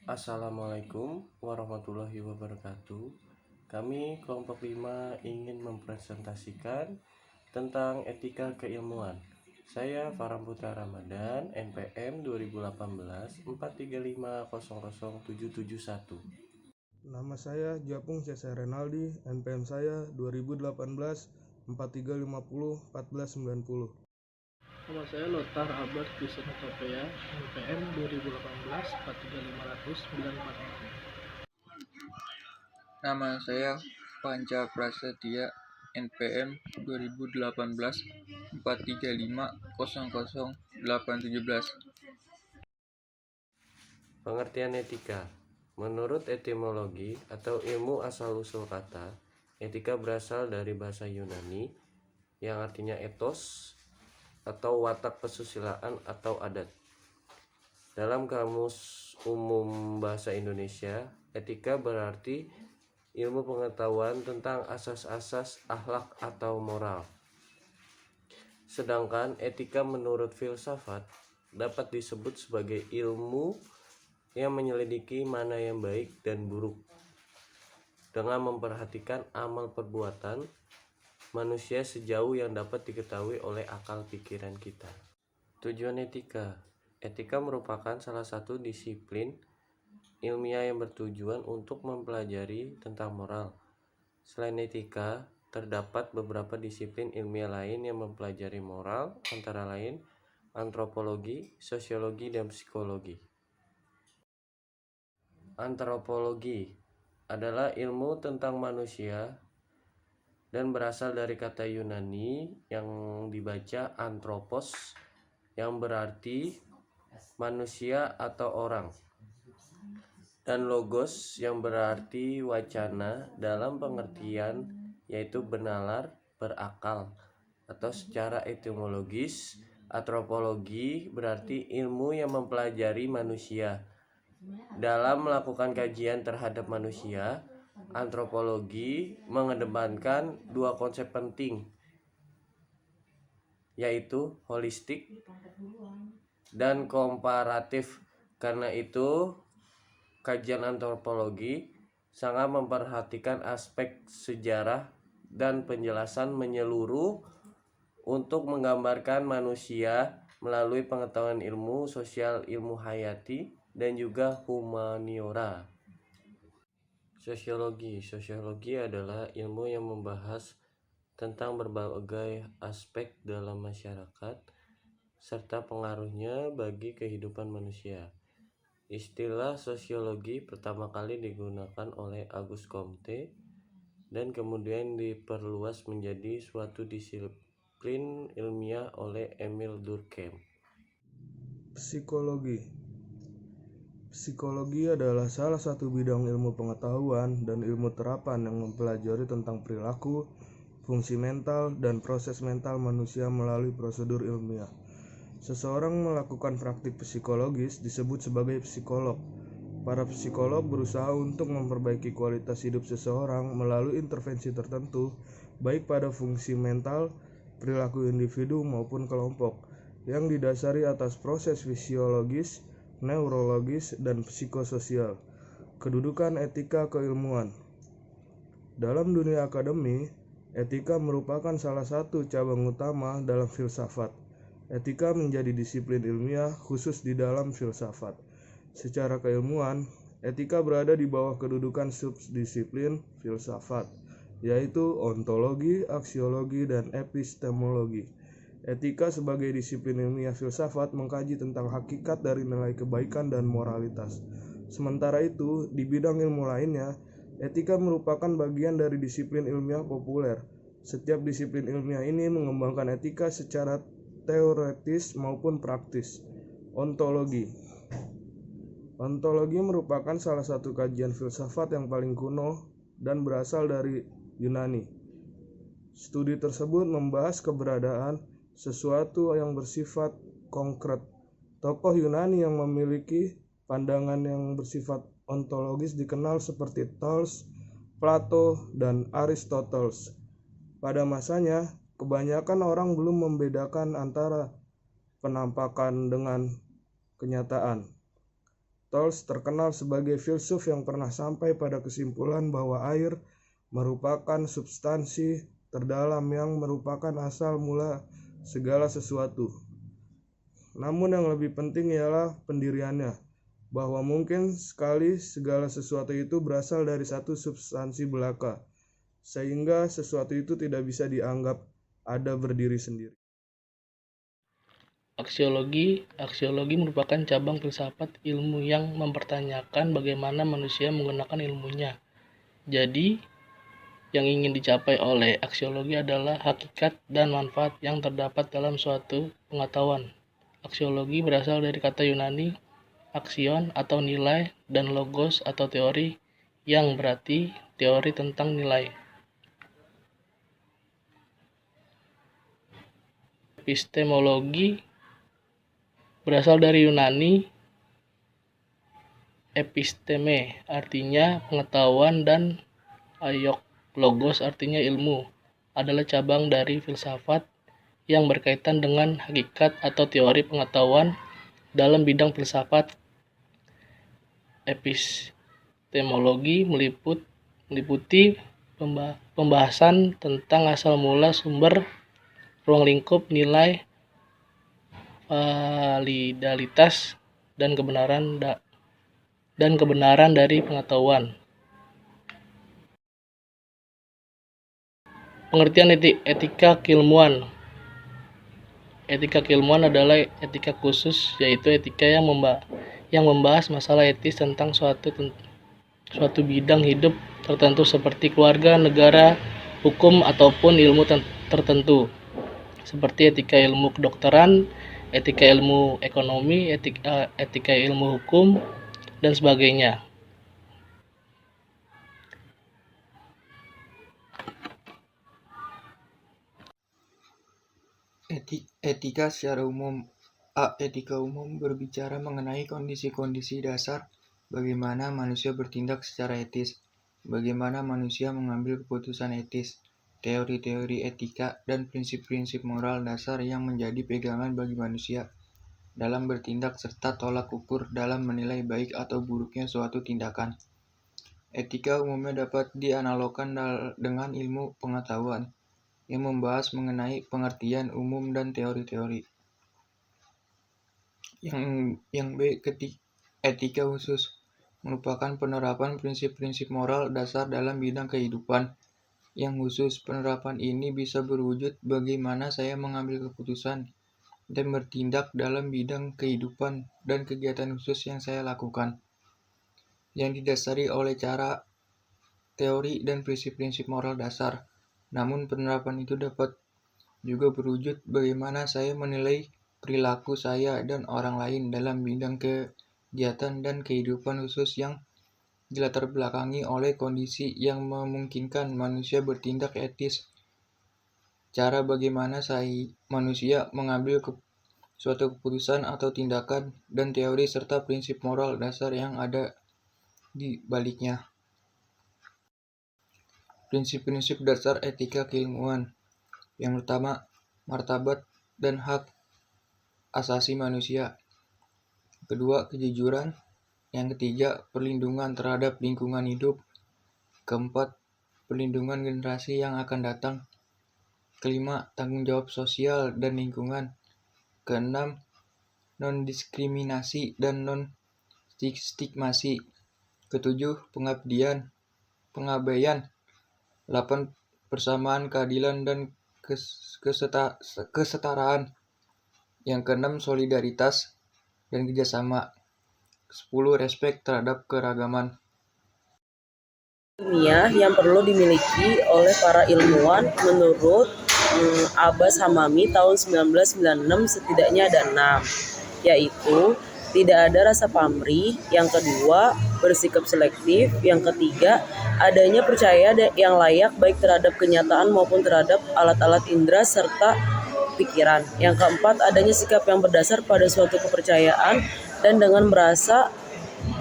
Assalamualaikum warahmatullahi wabarakatuh. Kami kelompok 5 ingin mempresentasikan tentang etika keilmuan. Saya Farhan Putra Ramadan, NPM 2018 435000771. Nama saya Japung Cesar Renaldi, NPM saya 2018 4350 1490. Nama saya Lothar Albert Christian Utopia, NPM 2018 43500 946. Nama saya Panca Prasetya, NPM 2018 435000817. Pengertian etika. Menurut etimologi atau ilmu asal-usul kata, etika berasal dari bahasa Yunani yang artinya etos atau watak kesusilaan atau adat. Dalam Kamus Umum Bahasa Indonesia, etika berarti ilmu pengetahuan tentang asas-asas akhlak atau moral. Sedangkan etika menurut filsafat dapat disebut sebagai ilmu yang menyelidiki mana yang baik dan buruk dengan memperhatikan amal perbuatan manusia sejauh yang dapat diketahui oleh akal pikiran kita. Tujuan etika. Etika merupakan salah satu disiplin ilmiah yang bertujuan untuk mempelajari tentang moral. Selain etika, terdapat beberapa disiplin ilmiah lain yang mempelajari moral, antara lain antropologi, sosiologi, dan psikologi. Antropologi adalah ilmu tentang manusia dan berasal dari kata Yunani yang dibaca anthropos yang berarti manusia atau orang, dan logos yang berarti wacana dalam pengertian yaitu benalar, berakal. Atau secara etimologis, antropologi berarti ilmu yang mempelajari manusia. Dalam melakukan kajian terhadap manusia, antropologi mengedepankan dua konsep penting, yaitu holistik dan komparatif. Karena itu, kajian antropologi sangat memperhatikan aspek sejarah dan penjelasan menyeluruh untuk menggambarkan manusia melalui pengetahuan ilmu sosial, ilmu hayati, dan juga humaniora. Sosiologi adalah ilmu yang membahas tentang berbagai aspek dalam masyarakat serta pengaruhnya bagi kehidupan manusia. Istilah sosiologi pertama kali digunakan oleh Auguste Comte dan kemudian diperluas menjadi suatu disiplin ilmiah oleh Emile Durkheim. Psikologi adalah salah satu bidang ilmu pengetahuan dan ilmu terapan yang mempelajari tentang perilaku, fungsi mental, dan proses mental manusia melalui prosedur ilmiah. Seseorang melakukan praktik psikologis disebut sebagai psikolog. Para psikolog berusaha untuk memperbaiki kualitas hidup seseorang melalui intervensi tertentu, baik pada fungsi mental, perilaku individu maupun kelompok, yang didasari atas proses fisiologis, neurologis, dan psikososial. Kedudukan etika keilmuan. Dalam dunia akademi, etika merupakan salah satu cabang utama dalam filsafat. Etika menjadi disiplin ilmiah khusus di dalam filsafat. Secara keilmuan, etika berada di bawah kedudukan subdisiplin filsafat, yaitu ontologi, aksiologi, dan epistemologi. Etika sebagai disiplin ilmiah filsafat mengkaji tentang hakikat dari nilai kebaikan dan moralitas. Sementara itu, di bidang ilmu lainnya, etika merupakan bagian dari disiplin ilmiah populer. Setiap disiplin ilmiah ini mengembangkan etika secara teoretis maupun praktis. Ontologi merupakan salah satu kajian filsafat yang paling kuno dan berasal dari Yunani. Studi tersebut membahas keberadaan sesuatu yang bersifat konkret. Tokoh Yunani yang memiliki pandangan yang bersifat ontologis dikenal seperti Thales, Plato, dan Aristoteles. Pada masanya, kebanyakan orang belum membedakan antara penampakan dengan kenyataan. Tolls terkenal sebagai filsuf yang pernah sampai pada kesimpulan bahwa air merupakan substansi terdalam yang merupakan asal mula segala sesuatu. Namun yang lebih penting ialah pendiriannya, bahwa mungkin sekali segala sesuatu itu berasal dari satu substansi belaka, sehingga sesuatu itu tidak bisa dianggap ada berdiri sendiri. Aksiologi merupakan cabang filsafat ilmu yang mempertanyakan bagaimana manusia menggunakan ilmunya. Jadi, yang ingin dicapai oleh aksiologi adalah hakikat dan manfaat yang terdapat dalam suatu pengetahuan. Aksiologi berasal dari kata Yunani aksion atau nilai dan logos atau teori yang berarti teori tentang nilai. Epistemologi berasal dari Yunani episteme artinya pengetahuan dan logos artinya ilmu, adalah cabang dari filsafat yang berkaitan dengan hakikat atau teori pengetahuan. Dalam bidang filsafat, epistemologi meliputi pembahasan tentang asal mula sumber, ruang lingkup, nilai, validalitas, dan kebenaran dari pengetahuan. Pengertian etika keilmuan. Etika keilmuan adalah etika khusus, yaitu etika yang membahas masalah etis tentang suatu bidang hidup tertentu seperti keluarga, negara, hukum, ataupun ilmu tertentu, seperti etika ilmu kedokteran, etika ilmu ekonomi, etika ilmu hukum, dan sebagainya. Etika secara umum. Etika umum berbicara mengenai kondisi-kondisi dasar bagaimana manusia bertindak secara etis, bagaimana manusia mengambil keputusan etis, teori-teori etika, dan prinsip-prinsip moral dasar yang menjadi pegangan bagi manusia dalam bertindak serta tolak ukur dalam menilai baik atau buruknya suatu tindakan. Etika umumnya dapat dianalogkan dengan ilmu pengetahuan yang membahas mengenai pengertian umum dan teori-teori. Yang B, etika khusus merupakan penerapan prinsip-prinsip moral dasar dalam bidang kehidupan. Yang khusus, penerapan ini bisa berwujud bagaimana saya mengambil keputusan dan bertindak dalam bidang kehidupan dan kegiatan khusus yang saya lakukan, yang didasari oleh cara, teori, dan prinsip-prinsip moral dasar. Namun penerapan itu dapat juga berwujud bagaimana saya menilai perilaku saya dan orang lain dalam bidang kegiatan dan kehidupan khusus yang dilatar belakangi oleh kondisi yang memungkinkan manusia bertindak etis. Cara bagaimana manusia mengambil suatu keputusan atau tindakan, dan teori serta prinsip moral dasar yang ada di baliknya. Prinsip-prinsip dasar etika keilmuan. Yang pertama, martabat dan hak asasi manusia. Kedua, kejujuran. Yang ketiga, perlindungan terhadap lingkungan hidup. Keempat, perlindungan generasi yang akan datang. Kelima, tanggung jawab sosial dan lingkungan. Keenam, non-diskriminasi dan non-stigmasi. Ketujuh, pengabaian. 8, persamaan, keadilan, dan kesetaraan. Yang keenam, solidaritas dan kerjasama. 10, respek terhadap keragaman. Ilmiah yang perlu dimiliki oleh para ilmuwan menurut Abbas Hamami tahun 1996 setidaknya ada 6, yaitu tidak ada rasa pamrih, yang kedua bersikap selektif, yang ketiga adanya percaya yang layak baik terhadap kenyataan maupun terhadap alat-alat indera serta pikiran, yang keempat adanya sikap yang berdasar pada suatu kepercayaan dan dengan merasa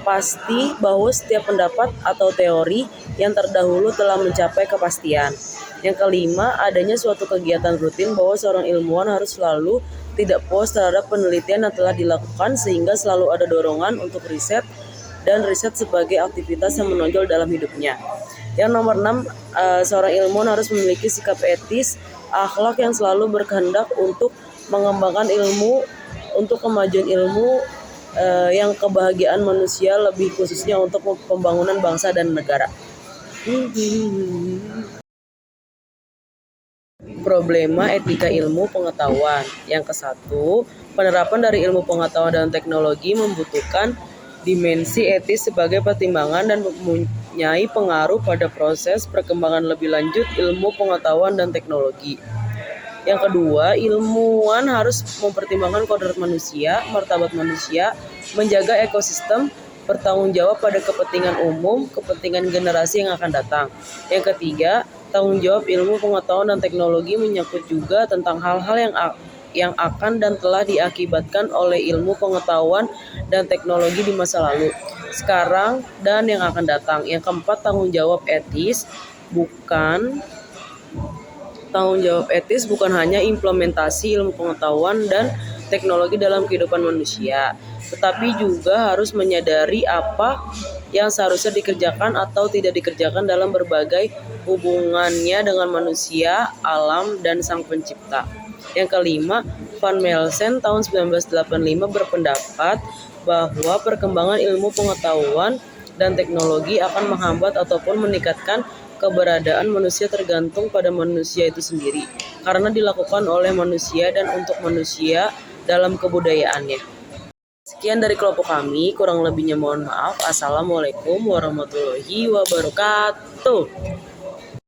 pasti bahwa setiap pendapat atau teori yang terdahulu telah mencapai kepastian. Yang kelima, adanya suatu kegiatan rutin bahwa seorang ilmuwan harus selalu tidak puas terhadap penelitian yang telah dilakukan sehingga selalu ada dorongan untuk riset dan riset sebagai aktivitas yang menonjol dalam hidupnya. Yang nomor 6, seorang ilmuwan harus memiliki sikap etis, akhlak yang selalu berkehendak untuk mengembangkan ilmu, untuk kemajuan ilmu, yang kebahagiaan manusia, lebih khususnya untuk pembangunan bangsa dan negara. Problema etika ilmu pengetahuan. Yang ke-1, penerapan dari ilmu pengetahuan dan teknologi membutuhkan dimensi etis sebagai pertimbangan dan mempunyai pengaruh pada proses perkembangan lebih lanjut ilmu pengetahuan dan teknologi. Yang kedua, ilmuwan harus mempertimbangkan kodrat manusia, martabat manusia, menjaga ekosistem, bertanggung jawab pada kepentingan umum, kepentingan generasi yang akan datang. Yang ketiga, tanggung jawab ilmu pengetahuan dan teknologi menyangkut juga tentang hal-hal yang akan dan telah diakibatkan oleh ilmu pengetahuan dan teknologi di masa lalu, sekarang, dan yang akan datang. Yang keempat, tanggung jawab etis bukan hanya implementasi ilmu pengetahuan dan teknologi dalam kehidupan manusia, tetapi juga harus menyadari apa yang seharusnya dikerjakan atau tidak dikerjakan dalam berbagai hubungannya dengan manusia, alam, dan sang pencipta. Yang kelima, Van Melsen tahun 1985 berpendapat bahwa perkembangan ilmu pengetahuan dan teknologi akan menghambat ataupun meningkatkan keberadaan manusia tergantung pada manusia itu sendiri, karena dilakukan oleh manusia dan untuk manusia dalam kebudayaannya. Sekian dari kelompok kami, kurang lebihnya mohon maaf. Assalamualaikum warahmatullahi wabarakatuh.